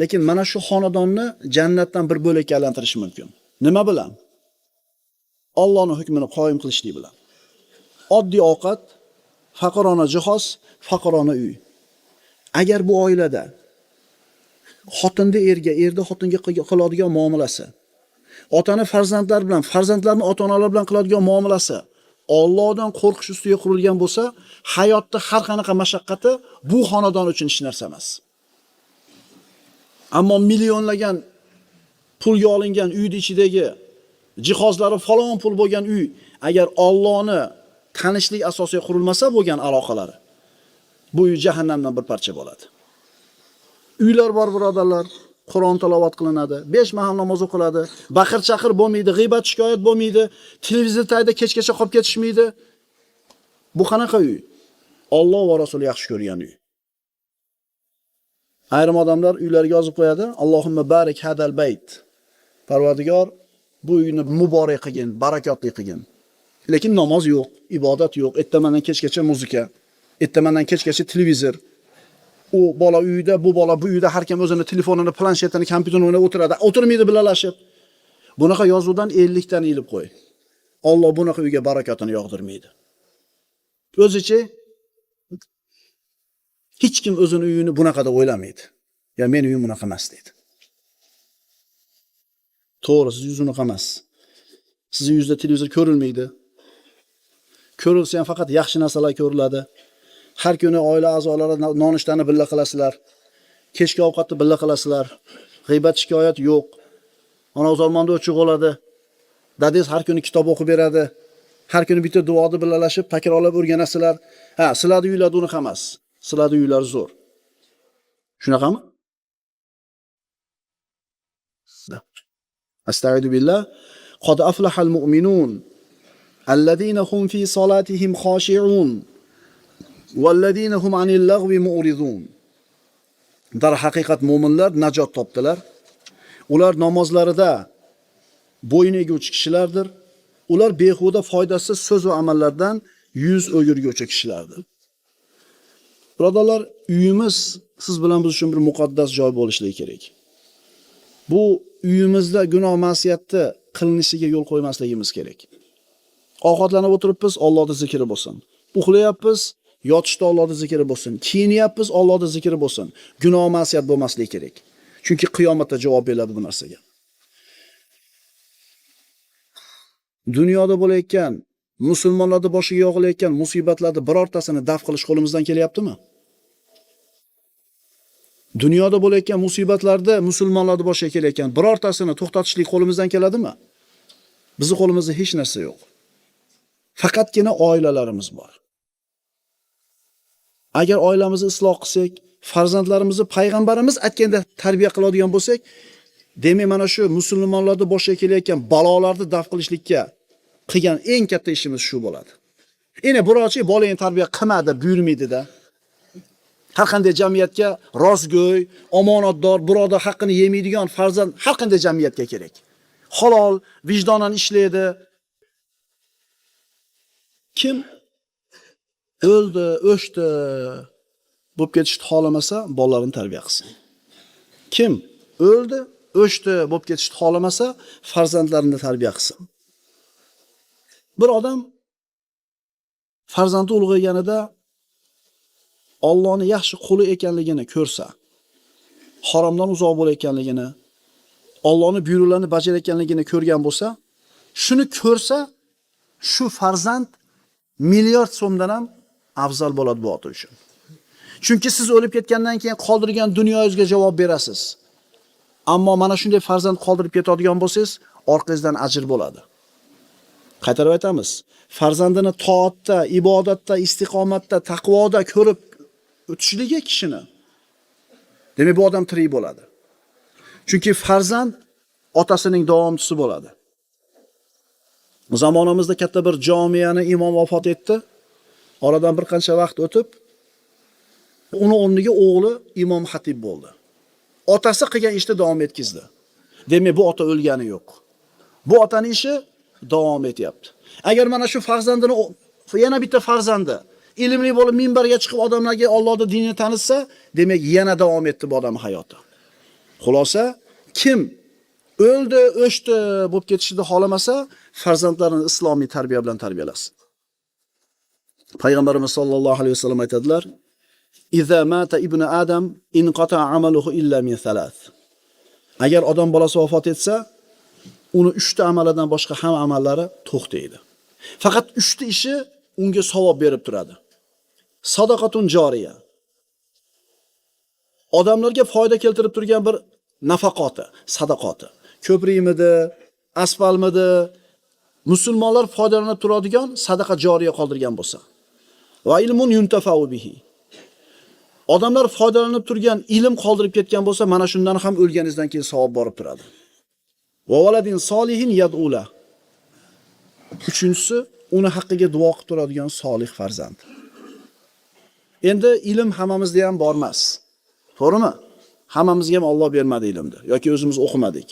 lekin mana shu xonadonni jannatdan bir bo'lakka aylantirish mumkin. Nima bilan? Allohning hukmini qoyim qilishlik bilan. Oddiy ovqat, faqirona jihoz, faqirona uy. Agar bu oilada xotinni erga, erda xotinga qiladigan muomalasi, otani farzandlar bilan, farzandlarni ota-onalar bilan qiladigan muomalasi Allohdan qo'rqish ustiga qurilgan bo'lsa, hayotda har qanaqa mashaqqati bu xonadon uchun hech narsa emas. Ammo millionlagan pulga olingan uyning ichidagi jihozlari falon pul bo'lgan uy, agar Allohni tanishlik asosiga qurilmasa bo'lgan aloqalari, bu uy jahannamdan bir parcha bo'ladi. Uylar bor birodarlar, Qur'on tilovat qilinadi, 5 mahal namoz o'qiladi, baqir-chaqir bo'lmaydi, g'iybat shikoyat bo'lmaydi, televizor tagida kechgacha qolib ketishmaydi. Bu qanaqa uy? Alloh va Rasuli yaxshi ko'rgan uy. Ayrim odamlar uylariga yozib qo'yadi, Allohumma barik hadal bayt. Parvardigor, bu uyni muborak qilgin, barakotli qilgin. Lekin namoz yo'q, ibodat yo'q, ertamandan kechgacha muzika, ertamandan kechgacha televizor. U bola uyda, bu bola bu uyda, har kim o'zini telefonini, planshetini, kompyuterini o'ynab o'tiradi. O'tirmaydi bilalashib. Bunaqa yozuvdan 50 dan ilib qo'y. Alloh bunaqa uyga barakotini yog'dirmaydi. O'zicha hech kim o'zini uyini bunaqa deb o'ylamaydi. Ya men uyim bunaqa emas deydi. To'g'ri, siz uyingiz unaqa emas. Sizning uyingizda televizor ko'rilmaydi. Ko'rilsa ham faqat yaxshi narsalar ko'riladi. Har kuni oila a'zolari nonushtani birga qilasizlar. Kechki ovqatni birga qilasizlar. G'iybat shikoyat yo'q. Ona o'zalmonda o'chiq bo'ladi. Dadingiz har kuni kitob o'qib beradi. Har kuni bitta duoni birgalashib, takrorlab o'rganasizlar. Ha, sizlarning uylar unaqa emas. Sizlarning uylar zo'r. Shunaqami? Astagfiru billah. Qad aflahal mu'minun alladhina hum fi salatihim khashi'un valladhina hum 'anil lagwi mu'ridun. Dar haqiqat mu'minlar najot topdilar. Ular namozlarida bo'yin eguvchi kishilardir. Ular behuda foydasiz so'z va amallardan yuz o'girguvchi kishilardir. Birodarlar, uyimiz siz bilan biz uchun bir muqaddas joy bo'lishi kerak. Bu uyimizda gunoh ma'siyatni qilinishiga yo'l qo'ymasligimiz kerak. Ovqatlanib o'tiribmiz, Allohning zikri bo'lsin. Uxlayapmiz, yotishda Allohning zikri bo'lsin. Kiyinyapmiz, Allohning zikri bo'lsin. Gunoh ma'siyat bo'lmasligi kerak. Chunki qiyomatda javob beradi bu narsaga. Dunyoda bo'layotgan, musulmonlarning boshiga yog'ilayotgan musibatlarni birortasini daf qilish qo'limizdan kelyaptimi? Dunyoda bo'layotgan musibatlarda musulmonlarning boshiga kelayotgan birortasini to'xtatishlik qo'limizdan keladimi? Bizning qo'limizda hech narsa yo'q. Faqatgina oilalarimiz bor. Agar oilamizni isloh qilsak, farzandlarimizni payg'ambarimiz aytganda tarbiya qiladigan bo'lsak, demak mana shu musulmonlarning boshiga kelayotgan balolarni daf qilishlikka qilgan eng katta ishimiz shu bo'ladi. Endi birochi bolani tarbiya qilmadi, buyurmaydi-da. Har qanday jamiyatga rostgo'y, omonatdor, birodar haqqini yemaydigan farzand har qanday jamiyatga kerak. Halol, vijdonan ishlaydi. Kim o'ldi, o'shdi bo'lib ketishni xohlamasa, bolalarini tarbiya qilsin. Kim o'ldi, o'shdi bo'lib ketishni xohlamasa, farzandlarini tarbiya qilsin. Bir odam farzandi ulg'ayganida Allohning yaxshi quli ekanligini ko'rsa, haromdan uzoq bo'layotganligini, Allohning buyruqlarini bajarayotganligini ko'rgan bo'lsa, shuni ko'rsa, shu farzand milliard so'mdan ham afzal bo'ladi bu ota uchun. Chunki siz o'lib ketgandan keyin qoldirgan dunyoyingizga javob berasiz. Ammo mana shunday farzand qoldirib ketadigan bo'lsangiz, orqangizdan ajr bo'ladi. Qaytarib aytamiz, farzandini toatda, ibodatda, istiqomatda, taqvoda ko'rib o'tishligi kishini. Demak, bu odam tirik bo'ladi. Chunki farzand otasining davomchisi bo'ladi. Zamonimizda katta bir jomiyani imom vafot etdi. Oradan bir qancha vaqt o'tib, uni o'rniga o'g'li imom xatib bo'ldi. Otasi qilgan ishni davom etkizdi. Demak, bu ota o'lgani yo'q. Bu otaning ishi davom etyapti. Agar mana shu farzandini yana bitta farzandi ilmli bo'lib minbarga chiqib odamlarga Allohning dinini tanitsa, demak yana davom etdi bu odam hayoti. Xulosa, kim o'ldi, o'shdi bo'lib ketishni xohlamasa, farzandlarini islomiy tarbiya bilan tarbiyalasin. Payg'ambarimiz sollallohu alayhi vasallam aytadilar: "Iza mata ibnu Adam inqata amaluhu illa min thalath." Agar odam bolasi vafot etsa, uni 3 ta amalidan boshqa hamma amallari to'xtaydi. Faqat 3 ta ishi unga savob berib turadi. Sadaqatun joriya. Odamlarga foyda keltirib turgan bir nafaqoti, sadaqati. Ko'prikmidi, asfaltmidi, musulmonlar foydalanib turadigan sadaqa joriya qoldirgan bo'lsa. Va ilmun yuntafa'u bihi. Odamlar foydalanib turgan ilm qoldirib ketgan bo'lsa, mana shundan ham o'lganingizdan keyin savob borib turadi. Va valadin solihin yad'ula. Uchinchisi, uni haqqiga duo qilib turadigan solih farzand. Endi ilm hammamizda ham bor emas. To'g'rimi? Hammamizga ham Alloh bermadi ilmni yoki o'zimiz o'qimadik.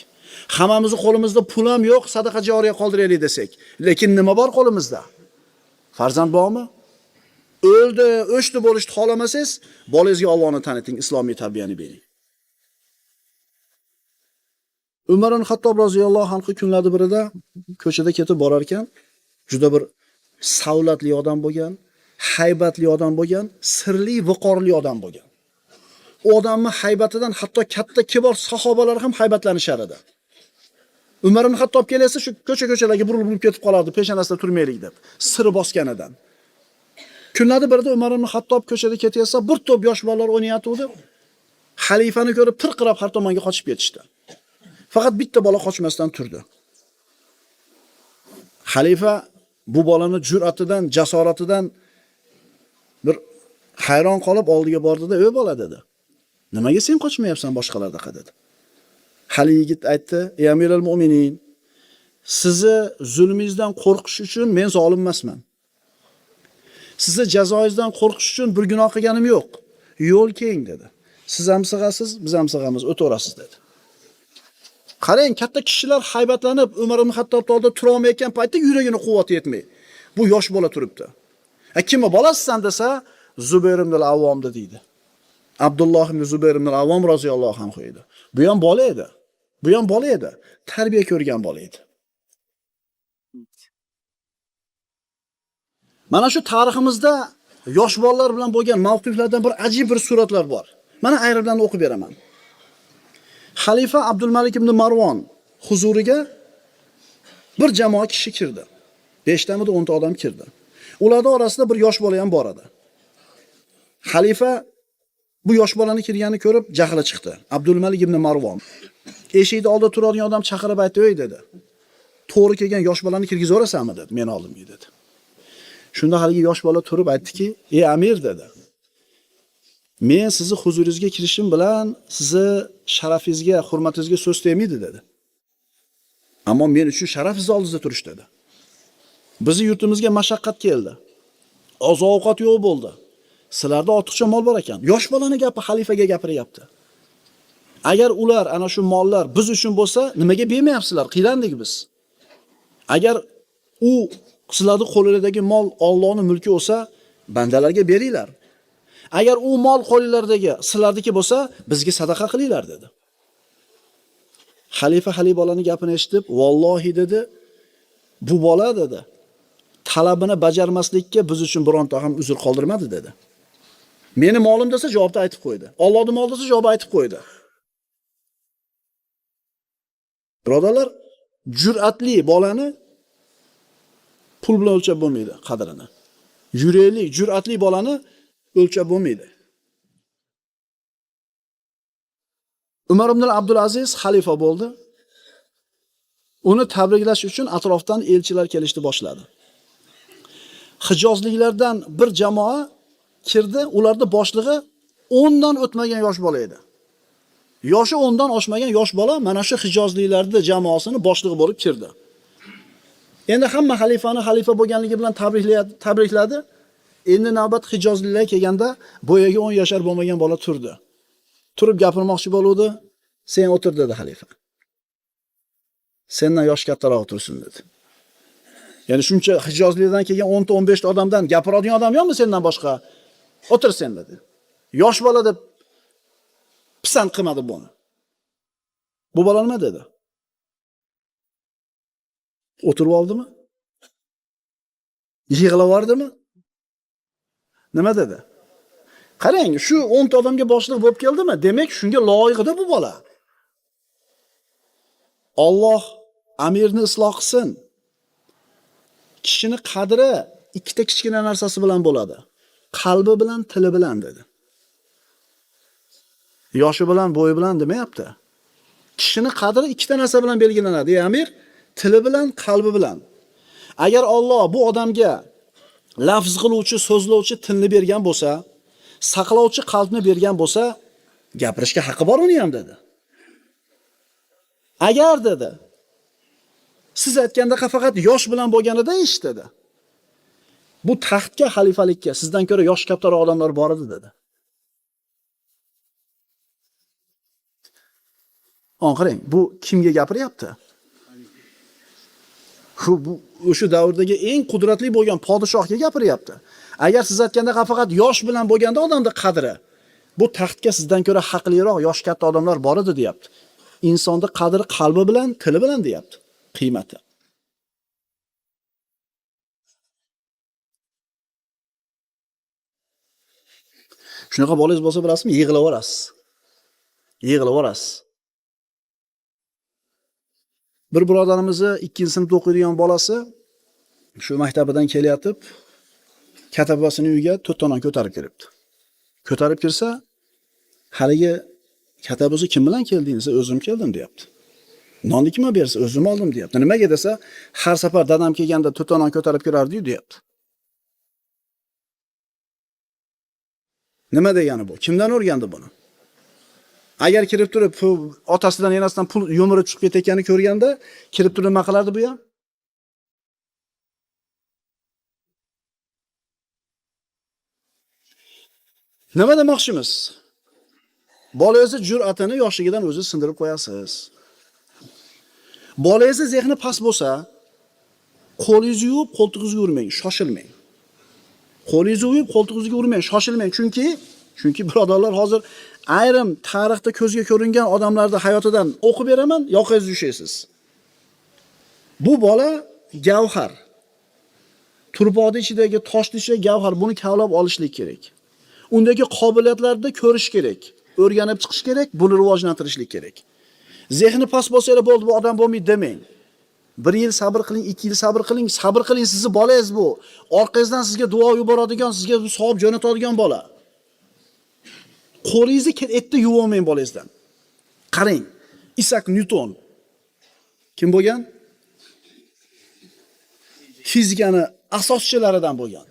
Hammamizning qo'limizda pul ham yo'q, sadaqa joriya qoldiraylik desak. Lekin nima bor qo'limizda? Farzand bormi? O'ldi, o'shdi bo'lishni xohlamasangiz, bolangizga Allohni taniting, islomiy tarbiyani bering. Umar ibn Xattob roziyallohu anhu kunlarda birida ko'chada ketib borar ekan, juda bir savlatli odam bo'lgan, haybatli odam bo'lgan, sirli, viqorli odam bo'lgan. U odamning haybatidan hatto katta kibor sahobalar ham haybatlanishar edi. Umar ibn Xattob kelsa shu ko'cha-ko'chalarga burilib ketib qolardi, peshonasida turmaylik deb, siri bosganidan. Kunlarda birida Umar ibn Xattob ko'chada ketayotsa, bir to'p yosh bolalar o'ynayotdi. Xalifani ko'rib tirqirab har tomonga qochib ketishdi. Faqat bitta bola qochmasdan turdi. Xalifa bu bolaning jur'atidan, jasoratidan bir hayron qolib oldiga bordi-da, "Ey bola" dedi. "Nimaga sen qochmayapsan boshqalarda?" dedi. Hali yigit aytdi: "Ey Amirul Mu'minin, sizni zulmingizdan qo'rqish uchun men zolim emasman. Sizni jazoingizdan qo'rqish uchun bir gunoh qilganim yo'q. Yo'l keng" dedi. "Siz ham sig'asiz, biz ham sig'amiz, o'taverasiz" dedi. Qarang, katta kishilar haybatlanib Umar ibn Xattobning oldida tura olmayotgan paytda yuragini quvvati yetmay. Bu yosh bola turibdi. Kimni bolasisan desa, Zubayr ibn al-Avvom deydi. Abdulloh ibn Zubayr ibn al-Avvom roziyallohu anhu edi. Bu ham bola edi. Bu ham bola edi. Tarbiya ko'rgan bola edi. Mana shu tariximizda yosh bolalar bilan bo'lgan mavqiflardan bir ajib bir suratlar bor. Mana ayrimlarni o'qib beraman. Xalifa Abdulmalik ibn Marvon huzuriga bir jamoa kishi kirdi. 5 tamida 10 ta odam kirdi. Ularning orasida bir yosh bola ham bor edi. Xalifa bu yosh bolani kirganini ko'rib jahli chiqdi. Abdulmalik ibn Marvon eshikda oldida turadigan odam chaqirib aytdi: "Ey" dedi. "To'g'ri kelgan yosh bolani kirgizaverasanmi?" dedi. "Men oldimga" dedi. Shunda haligi yosh bola turib aytdiki: "Ey amir" dedi. "Men sizni huzuringizga kirishim bilan sizni sharafingizga, hurmatingizga so'z tegmaydi" dedi. "Ammo men uchun sharaf siz oldingizda turish" dedi. "Bizning yurtimizga mashaqqat keldi. Oziq-ovqat yo'q bo'ldi. Sizlarda ortiqcha mol bor ekan. Yosh bolani gapi xalifaga gapiryapti. Agar ular ana shu mollar biz uchun bo'lsa, nimaga bermayapsizlar? Qiylandik biz. Agar u sizlarning qo'linglardagi mol Allohning mulki bo'lsa, bandalarga beringlar. Agar u mol qo'linglardagi sizlarniki bo'lsa, bizga sadaqa qilinglar" dedi. Xalifa hali bolaning gapini eshitib, "Vallohi" dedi, "bu bola" dedi, "talabini bajarmaslikka biz uchun bironta ham uzr qoldirmadi" dedi. "Meni molim" desa javobni aytib qo'ydi. Allohning moli desa javobni aytib qo'ydi. Birodarlar, jur'atli bolani pul bilan o'lchab bo'lmaydi qadrini. Yurakli, jur'atli bolani o'lchab bo'lmaydi. Umar ibn Abdulaziz xalifa bo'ldi. Uni tabriklash uchun atrofdan elchilar kelishni boshladi. Hijozliklardan bir jamoa kirdi, ularning boshlig'i 10 dan o'tmagan yosh bola edi. Yoshi 10 dan oshmagan yosh bola mana shu hijozliklarning jamoasini boshlig'i bo'lib kirdi. Endi hamma xalifani xalifa bo'lganligi bilan tabrikladi. Endi navbat hijozliklar kelganda boyaga 10 yashar bo'lmagan bola turdi. Turib gapirmoqchi bo'ldi. "Sen o'tir" dedi xalifa. "Sendan yosh kattaroq tursin" dedi. Ya'ni shuncha hijozlikdan kelgan 10 ta 15 ta odamdan gapiradigan odam yo'qmi sendan boshqa? "O'tir sen" dedi. Yosh bola deb pisand qilmadi buni. Bu bola nima dedi? O'tirib oldimi? Yig'lavordimi? Nima dedi? Qarang, shu 10 ta odamga boshliq bo'lib keldimi? Demak, shunga loyiqda bu bola. Alloh amirni isloh qilsin. Kishini qadri ikkita kichkina narsasi bilan bo'ladi. Qalbi bilan, tili bilan dedi. Yoshi bilan, bo'yi bilan demayapti. Kishini qadri ikkita narsa bilan belgilanadi, ey amir, tili bilan, qalbi bilan. Agar Alloh bu odamga lafz qiluvchi, so'zlovchi tilni bergan bo'lsa, saqlovchi qalbni bergan bo'lsa, gapirishga haqqi bor uni ham dedi. Agar dedi, siz aytganda faqat yosh bilan bo'lganida ish dedi. Bu taxtga, xalifalikka sizdan ko'ra yosh kattaroq odamlar bor edi dedi. Qarang, bu kimga gapiryapti? Bu o'sha davrdagi eng qudratli bo'lgan podshohga gapiryapti. Agar siz aytganda faqat yosh bilan bo'lganda odamning qadri, bu taxtga sizdan ko'ra haqliroq yosh katta odamlar bor edi deyapti. Insonning qadri qalbi bilan, tili bilan deyapti. Qiymati. Shunaqa bolangiz bo'lsa bilasizmi, yig'lavorasiz. Yig'lavorasiz. Bir birodarimizni 2-sinfda o'qiydigan bolasi shu maktabidan kelyotib, katabasining uyiga 4 tonon ko'tarib kelibdi. Ko'tarib kirsa, haligi katabasi kim bilan keldingiz? O'zim keldim deyapti. Nonni kim bersa, o'zim oldim deyapti. Nimaga desa, har safar dadam kelganda 4 tonon ko'tarib kirardi-yu deyapti. Nima degani bu? Kimdan o'rgandi buni? Agar kirib turib, otasidan enasidan pul yo'mirib chiqib ketayotganini ko'rganda, kirib turib nima qilardi bu ham? Nima demoqchimiz? Bolangizni jur'atini yoshligidan o'zi sindirib qo'yasiz. Bolangizni zehni past bo'lsa, qo'lingizni yuvib, qo'ltig'ingizga urmang, shoshilmang. Qo'lingizni yuvib, qo'ltig'ingizga urmang, shoshilmang, chunki birodarlar, hozir ayrim tarixda ko'zga ko'ringan odamlarning hayotidan o'qib beraman, yoqangizni ushaysiz. Bu bola gavhar. Turpoqning ichidagi toshning ichidagi gavhar, buni kavlab olishlik kerak. Undagi qobiliyatlarni ko'rish kerak, o'rganib chiqish kerak, buni rivojlantirishlik kerak. Zehni past bo'lsa, bo'ldi, bu odam bo'lmaydi demang. 1 yil sabr qiling, 2 yil sabr qiling, sizni bolangiz bu. Orqangizdan sizga duo yuboradigan, sizga savob jo'natadigan bola. Qo'lingizni etdi yuvolmang bolangizdan. Qarang, Isak Nyuton kim bo'lgan? Fizikani asoschilaridan bo'lgan.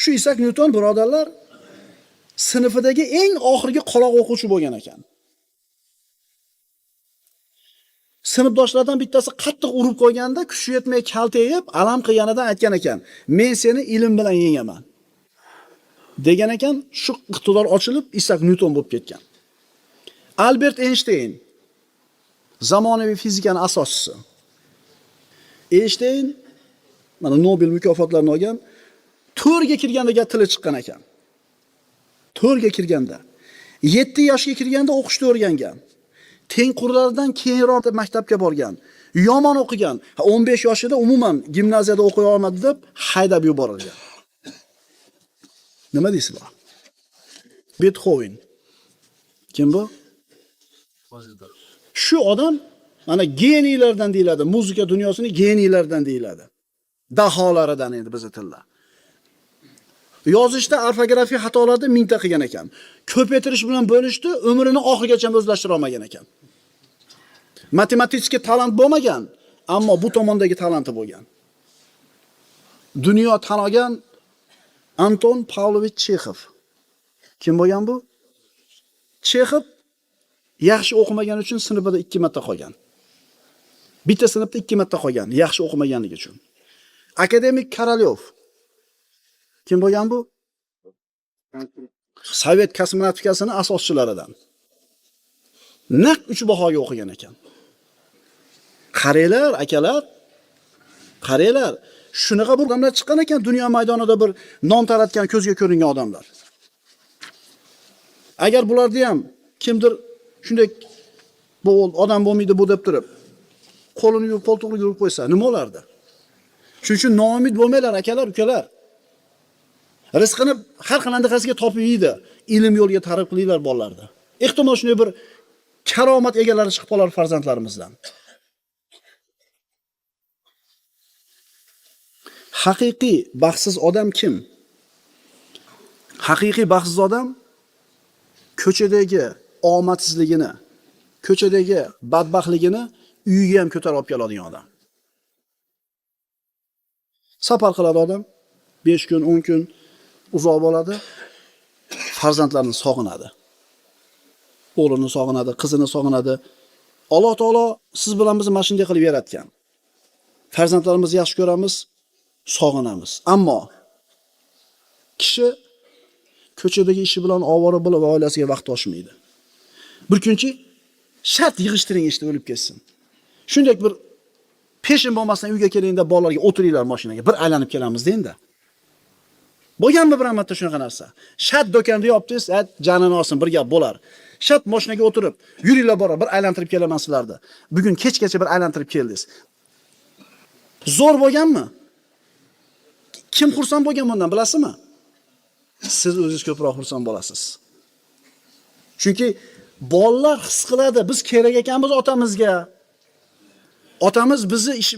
Shu Isak Nyuton birodarlar sinfidagi eng oxirgi qoloq o'quvchi bo'lgan ekan. Sinfdoshlardan bittasi qattiq urib qo'yganda, kuchi yetmay kaltayib, alam qilganidan aytgan ekan: "Men seni ilm bilan yengaman." degan ekan, shu iqtidor ochilib Isak Nyuton bo'lib ketgan. Albert Einstein zamonaviy fizikaning asoschisi. Einstein mana Nobel mukofotlarini olgan, 4 ga kirganda tili chiqqan ekan. 4 ga kirganda, 7 yoshga kirganda o'qishni o'rgangan. Tengqurlaridan keyinroq maktabga borgan. Yomon o'qigan. 15 yoshida umuman gimnaziyada o'qiy olmadi deb haydab yuborilgan. Nima deysizlar? Beethoven. Kim bu? Shu odam mana geniylardan deyiladi. Muzika dunyosining geniylardan deyiladi. Daholaridan endi bizning tilda. Yozishda orfografiya xatolarni mingta qilgan ekan. Ko'paytirish bilan bo'lishdi, umrini oxirigacha o'zlashtira olmagan ekan. Matematik talant bo'lmagan, ammo bu tomondagi talanti bo'lgan. Dunyo tan olgan Anton Pavlovich Chekhov. Kim bo'lgan bu? Chekhov yaxshi o'qimagan uchun sinfida 2 marta qolgan. Bitta sinfda 2 marta qolgan, yaxshi o'qimaganligi uchun. Akademik Korolyov. Kim bo'lgan bu? Sovet kosmonavtikasining asoschilaridan. Naq 3 bahoga o'qigan ekan. Qaranglar, akalar. Qaranglar, shunaqa bir odamlar chiqqan ekan dunyo maydonida, bir non taratgan, ko'zga ko'ringan odamlar. Agar bularni ham kimdir shunday bu odam bo'lmaydi bu deb turib, qo'lini yuvib, qo'ltig'ini yuvib qo'ysa, nima bo'lardi? Shuning uchun noumid bo'lmanglar, akalar, ukalar. Rizqini har qanaqasiga topib yeydi. Ilm yo'liga targ'ib qilinglar bolalarni. Ehtimol shunday bir karomat egalari chiqib qolar farzandlarimizdan. Haqiqiy baxtsiz odam kim? Haqiqiy baxtsiz odam ko'chadagi omadsizligini, ko'chadagi badbaxtligini uyiga ham ko'tarib olib keladigan odam. Safar qiladi odam, 5 kun, 10 kun uzoq bo'ladi, farzandlarini sog'inadi. O'g'lini sog'inadi, qizini sog'inadi. Alloh taolo siz bilan bizni mana shunday qilib yaratgan. Farzandlarimizni yaxshi ko'ramiz, sog'inamiz. Ammo kishi ko'chadagi ishi bilan ovora bo'lib oilasiga vaqt ochmaydi. Bir kunchi shart yig'ishtiring ishni o'lib ketsin. Shunday bir peshin bo'lmasdan uyga kelingda bolalarga o'tiringlar mashinaga, bir aylanib kelamiz deyinda. Bo'lganmi bir amatda shunaqa narsa? Shart do'konda yopdingiz, janini olsin, bir gap bo'lar. Shart mashinaga o'tirib, yuringlar bora, bir aylantirib kelaman sizlarni. Bugun kechgacha bir aylantirib keldingiz. Zo'r bo'lganmi? Kim xursand bo'lgan bundan, bilasizmi? Siz o'zingiz ko'proq xursand bo'lasiz. Chunki bolalar his qiladi, biz kerak ekanmiz otamizga. Otamiz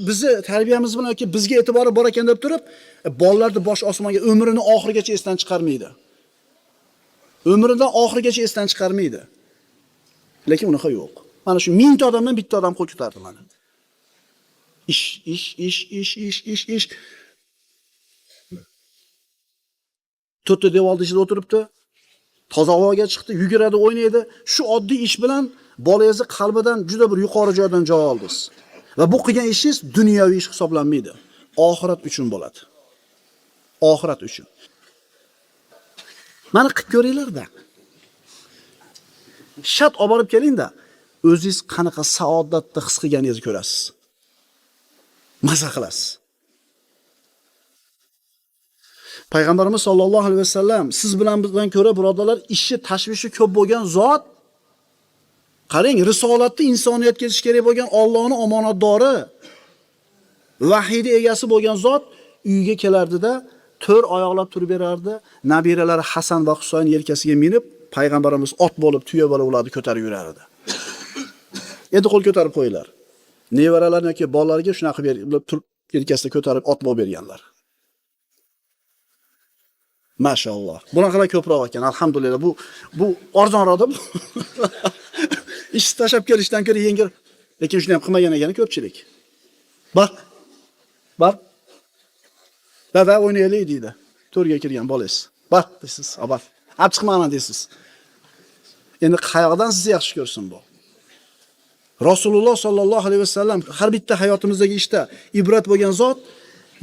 bizni tarbiyamiz bilan yoki bizga e'tibori bor ekan deb turib, bolalarni bosh osmonga umrini oxirigacha esdan chiqarmaydi. Umridan oxirigacha esdan chiqarmaydi. Lekin unaqa yo'q. Mana shu 1000 ta odamdan bitta odam qo'l ko'tardi mana. Ish. To'rtta devorning ichida o'tiribdi. toza havoga chiqdi, yuguradi, o'ynaydi. Shu oddiy ish bilan bolangizni qalbidan juda bir yuqori joydan joy oldingiz. Va bu qilgan ishingiz dunyoviy ish hisoblanmaydi. Oxirat uchun bo'ladi. Oxirat uchun. Mana qilib ko'ringlar-da. Shat olib borib keling-da, o'zingiz qanaqa saodatda his qilganingizni ko'rasiz. Maza qilasiz. Payg'ambarimiz sollallohu alayhi vasallam siz bilan bizdan ko'ra birodarlar ishi tashvishi ko'p bo'lgan zot. Qarang, risolatni insoniyatga yetish kerak bo'lgan Allohning omonatdori, vahiyni egasi bo'lgan zot uyga kelardida, 4 oyoqlab turib berardi. Nabiralari Hasan va Husayn yelkasiga minib, payg'ambarimiz ot bo'lib, tuya bo'lib ularni ko'tarib yurardi. Endi qo'l ko'tarib qo'yinglar. Nevaralarni yoki bolalarga shunaqa berib turib yelkasida ko'tarib ot bo'lib berganlar. Mashalloh. Bunaqalar ko'proq ekan, alhamdulillah. Bu arzonroqda bu. Ish tashab kelishdan ko'ra yengil. Lekin shuni ham qilmagan ekan ko'pchilik. Bak. Baba o'ynaylik deydi. To'rga kirgan bolangiz. Bak deysiz, abar. Olib chiqmayman deysiz. Endi qayoqdan sizni yaxshi ko'rsin bu? Rasululloh sollallohu alayhi vasallam har bitta hayotimizdagi ishda ibrat bo'lgan zot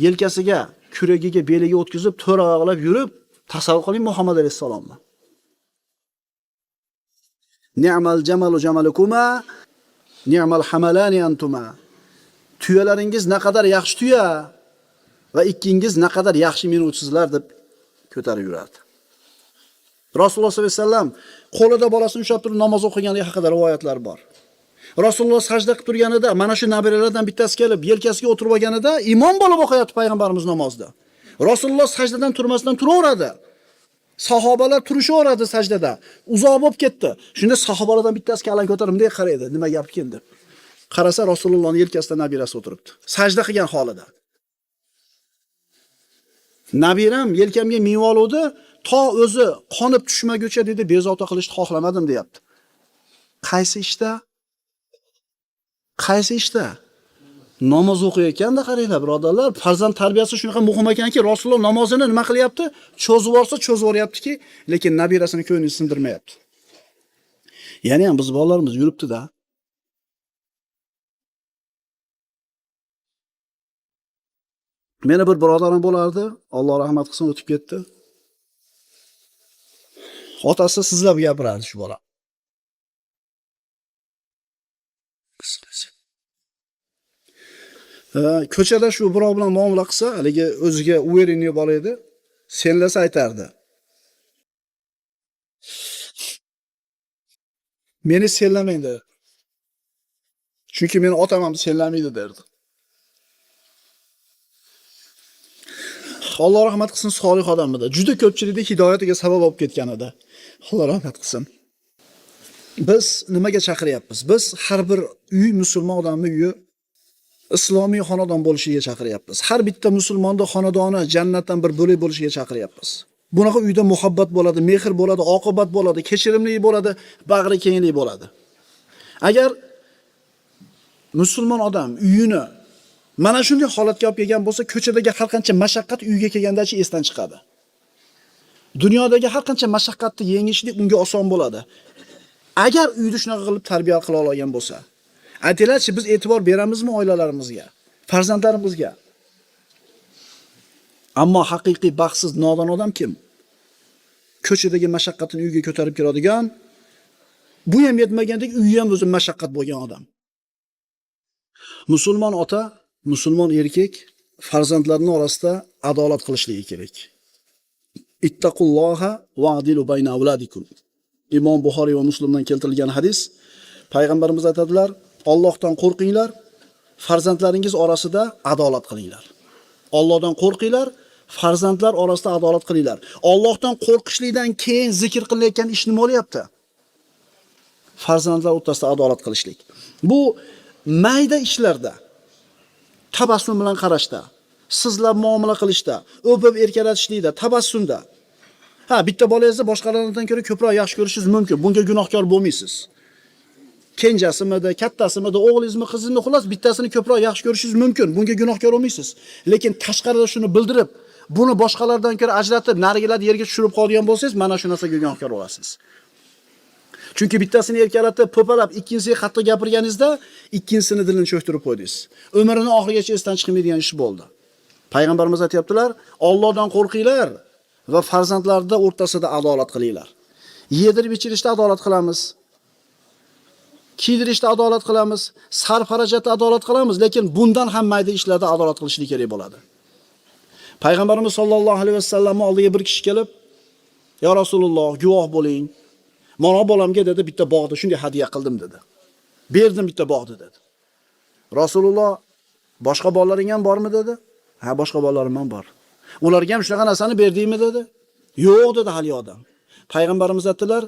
yelkasiga, kuragiga, beliga o'tkazib, 4 oyoqlab yurib, tasavvur qiling Muhammad alayhisalomni. Ni'mal jamalu jamalukuma, ni'mal hamalani antuma. Tuyalaringiz naqadar yaxshi tuya va ikkingiz naqadar yaxshi minuvchisizlar deb ko'tarib yurardi. Rasululloh sollallohu alayhi vasallam qo'lida bolasini ushlab turib namoz o'qiganligi haqida rivoyatlar bor. Rasululloh sajda qilib turganida mana shu nabiralardan bittasi kelib yelkasiga o'tirib olganida imom bo'lib o'qiyapti payg'ambarimiz namozda. Rasululloh sajdadan turmasdan turaveradi. Sahobalar turishaveradi sajdada. Uzoq bo'lib ketdi. Shunda sahobalardan bittasi kallan ko'tarib bunday qaraydi. Nima gap ekan deb. Qarasa Rasulullohning yelkasida nabirasi o'tiribdi. Sajda qilgan holida. Nabiram yelkamga minib oluvdi, to o'zi qonib tushmaguncha dedi, bezovta qilishni xohlamadim deyapti. Qaysi ishda? Qaysi ishda? Namoz o'qiyotganda qaranglar birodarlar, farzand tarbiyasi shunaqa muhim ekanki, Rasululloh namozini nima qilyapti? Cho'zib olsa cho'zivoryaptiki, lekin nabirasini ko'nglini sindirmayapti. Ya'ni ham biz bolalarimiz yuribdi-da. Meni bir birodarim bo'lardi, Alloh rahmat qilsin, o'tib ketdi. Otasi sizlab gapirardi shu bola. Ko'chada shu birov bilan muomala qilsa, haligi o'ziga uverenniy bola edi, senlasa aytardi. Meni senlamang dedi. Chunki meni otam ham senlamaydi derdi. Alloh rahmat qilsin, solih odam edi. Juda ko'pchilikning hidoyatiga sabab bo'lib ketgan edi. Alloh rahmat qilsin. Biz nimaga chaqiryapmiz? Biz har bir uy musulmon odamning uyi islomiy xonadon bo'lishiga chaqiryapmiz. Har bitta musulmonning xonadoni jannatdan bir bo'lak bo'lishiga chaqiryapmiz. Bunaqa uyda muhabbat bo'ladi, mehr bo'ladi, oqibat bo'ladi, kechirimli bo'ladi, bag'ri kenglik bo'ladi. Agar musulmon odam uyini mana shunday holatga olib kelgan bo'lsa, ko'chadagi har qancha mashaqqat uyga kelgandachi esdan chiqadi. Dunyodagi har qancha mashaqqatni yengishlik unga oson bo'ladi. Agar uyda shunaqa qilib tarbiya qila olgan bo'lsa, aytinglarchi, biz e'tibor beramizmi oilalarimizga, farzandlarimizga? Ammo haqiqiy baxtsiz nodon odam kim? Ko'chadagi mashaqqatini uyga ko'tarib keladigan, bu ham yetmagandek uyi ham o'zi mashaqqat bo'lgan odam. Musulmon ota, musulmon erkak farzandlarining orasida adolat qilishligi kerak. Ittaqulloha wa'dilu bayna auladikum. Imom Buxoriy va Muslimdan keltirilgan hadis. Payg'ambarimiz aytadilar, Allohdan qo'rqinglar, farzandlaringiz orasida adolat qilinglar. Allohdan qo'rqinglar, farzandlar orasida adolat qilinglar. Allohdan qo'rqishlikdan keyin zikr qilinayotgan ish nima bo'lyapti? Farzandlar o'rtasida adolat qilishlik. Bu mayda ishlarda, tabassum bilan qarashda, sizlab muomala qilishda, o'pib erkalatishlikda, tabassumda. Bitta bolangizni boshqalardan ko'ra ko'proq yaxshi ko'rishingiz mumkin. Bunga gunohkor bo'lmaysiz. Kenjasimidi, kattasimidi, o'g'lingizmi, qizingizmi, xullas bittasini ko'proq yaxshi ko'rishingiz mumkin. Bunga gunohkor bo'lmaysiz. Lekin tashqarida shuni bildirib, buni boshqalardan ko'ra ajratib, narigilarni yerga tushirib qo'yadigan bo'lsangiz, mana shu narsaga gunohkor bo'lasiz. Chunki bittasini erkalatib, po'palab, ikkinchisiga qattiq gapirganingizda, ikkinchisini dilini cho'ktirib qo'ydingiz. Umrining oxirigacha esdan chiqmaydigan ish bo'ldi. Payg'ambarimiz aytibdilar, Allohdan qo'rqinglar va farzandlarda o'rtasida adolat qilinglar. Yedirib ichirishda adolat qilamiz. Kiydirishda adolat qilamiz, sarf-xarajatda adolat qilamiz, lekin bundan ham mayda ishlarda adolat qilishlik kerak bo'ladi. Payg'ambarimiz sollallohu alayhi vasallamning oldiga bir kishi kelib, "Ya Rasululloh, guvoh bo'ling. Mana bolamga dedi, bitta bog'da shunday hadiya qildim" dedi. "Berdim bitta bog'da" dedi. Rasululloh, "Boshqa bolalaring ham bormi?" dedi. "Ha, boshqa bolalarim ham bor." "Ularga ham shunaqa narsani berdingmi?" dedi. "Yo'q" dedi hali odam. Payg'ambarimiz aytdilar,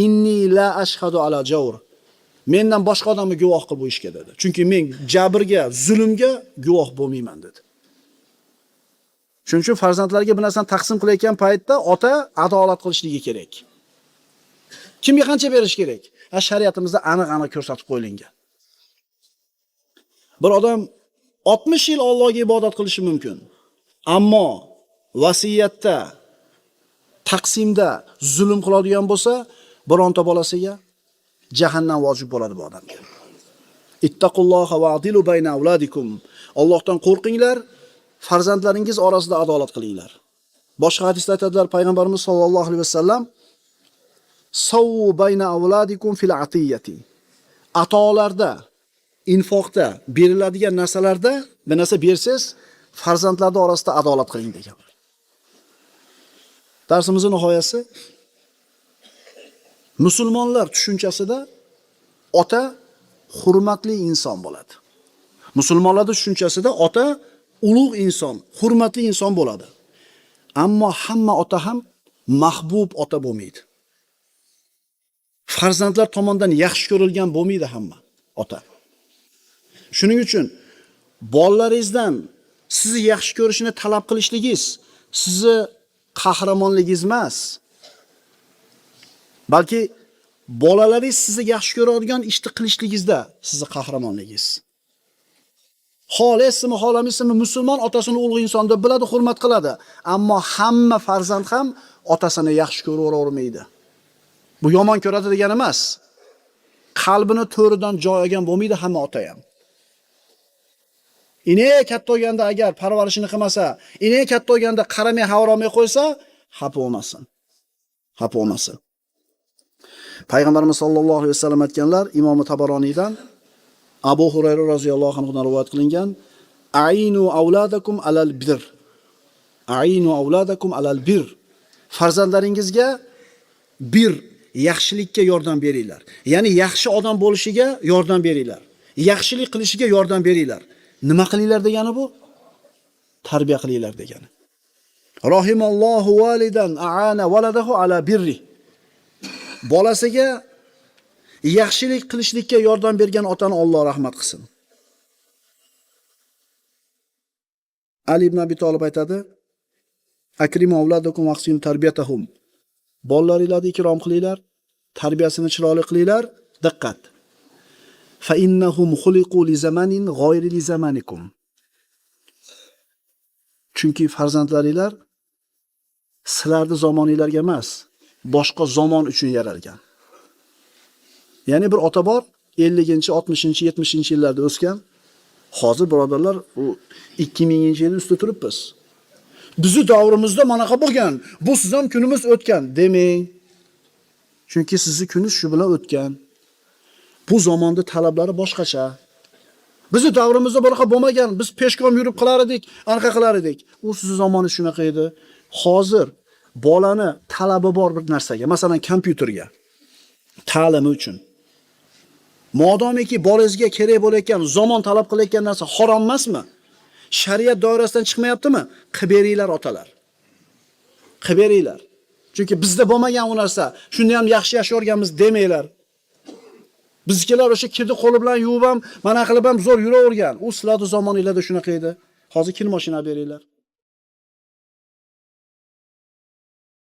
"Inni la ashhadu ala jawr." Mendan boshqa odamni guvoh qil bu ishga dedi. Chunki men jabrga, zulmga guvoh bo'lmayman dedi. Shuning uchun farzandlarga bir narsani taqsim qilayotgan paytda ota adolat qilishligi kerak. Kimga qancha berish kerak? Shariatimizda aniq-aniq ko'rsatib qo'yilgan. Bir odam 60 yil Allohga ibodat qilishi mumkin. Ammo vasiyatda, taqsimda zulm qiladigan bo'lsa, bironta bolasiga jahannam vojib bo'ladi bu odamga. Ittaqulloha va adilu bayna avladikum. Allohdan qo'rqinglar, farzandlaringiz orasida adolat qilinglar. Boshqa hadisda aytadilar Payg'ambarimiz sollallohu alayhi vasallam, "Sawu bayna avladikum fil atiyati." Atolarda, infoqda, beriladigan narsalarda bir narsa bersiz, farzandlar orasida adolat qiling degan. Darsimizning nihoyasi musulmonlar tushunchasida ota hurmatli inson bo'ladi. Musulmonlarning tushunchasida ota ulug' inson, hurmatli inson bo'ladi. Ammo hamma ota ham mahbub ota bo'lmaydi. Farzandlar tomonidan yaxshi ko'rilgan bo'lmaydi hamma ota. Shuning uchun bolalaringizdan sizni yaxshi ko'rishini talab qilishligingiz sizni qahramonligingiz emas. Balki bolalaringiz sizni yaxshi ko'radigan ishni qilishligingizda sizni qahramonligingiz. Xolasizmi, xolamaysizmi, musulmon otasini ulug' inson deb biladi, hurmat qiladi. Ammo hamma farzand ham otasini yaxshi ko'ravermaydi. Bu yomon ko'radi degani emas. Qalbini to'ridan joy olgan bo'lmaydi hamma ota ham. Ine katta bo'lganda agar parvarishini qilmasa, ine katta bo'lganda qaramay, havramay qo'ysa, xafa bo'lmasin. Xafa bo'lmasin. Payg'ambarimiz sollallohu alayhi vasallam aytganlar, Imom Tabaroniydan Abu Hurayra roziyallohu anhudan rivoyat qilingan, "Ainu auladakum alal bir." Ainu auladakum alal bir. Farzandlaringizga bir yaxshilikka yordam beringlar. Ya'ni yaxshi odam bo'lishiga yordam beringlar. Yaxshilik qilishiga yordam beringlar. Nima qilinglar degani bu? Tarbiya qilinglar degani. Rahimallohu validan aana waladahu ala birri. Bolasiga yaxshilik qilishlikka yordam bergan otani Alloh rahmat qilsin. Ali ibn Abi Talib aytadi, "Akrimu avladakum waqsin tarbiyatahum." Bolalaringizni ikrom qilinglar, tarbiyasini chiroyli qilinglar. Diqqat. Fa innahum khuliqu li zamanin g'ayri li zamanikum. Chunki farzandlaringlar sizlarning zamoningizlarga emas, boshqa zamon uchun yaralgan. Ya'ni bir ota bor, 50-chi, 60-chi, 70-chi yillarda o'sgan. Hozir birodarlar, u 2000-yil ustida turibmiz. Bizi davrimizda manaqa bo'lgan, bu siz ham kunimiz o'tgan demang. Chunki sizni kuningiz shu bilan o'tgan. Bu zamonda talablari boshqacha. Bizi davrimizda bunaqa bo'lmagan. Biz peshkom yurib qilar edik, anaqa qilar edik. U sizni zamoningiz shunaqa edi. Hozir bolani talabi bor bir narsaga, masalan, kompyuterga, ta'limi uchun. Modomiki bolangizga kerak bo'layotgan, zamon talab qilayotgan narsa harom emasmi? Shariat doirasidan chiqmayaptimi? Qilib beringlar otalar. Qilib beringlar. Chunki bizda bo'lmagan u narsa. Shunda ham yaxshi yashayorganmiz demanglar. Bizkilar o'sha kirdi qo'li bilan yuvib ham, mana qilib ham zo'r yuravergan. U sizlarning zamoningizda shunaqa edi. Hozir kir mashina beringlar.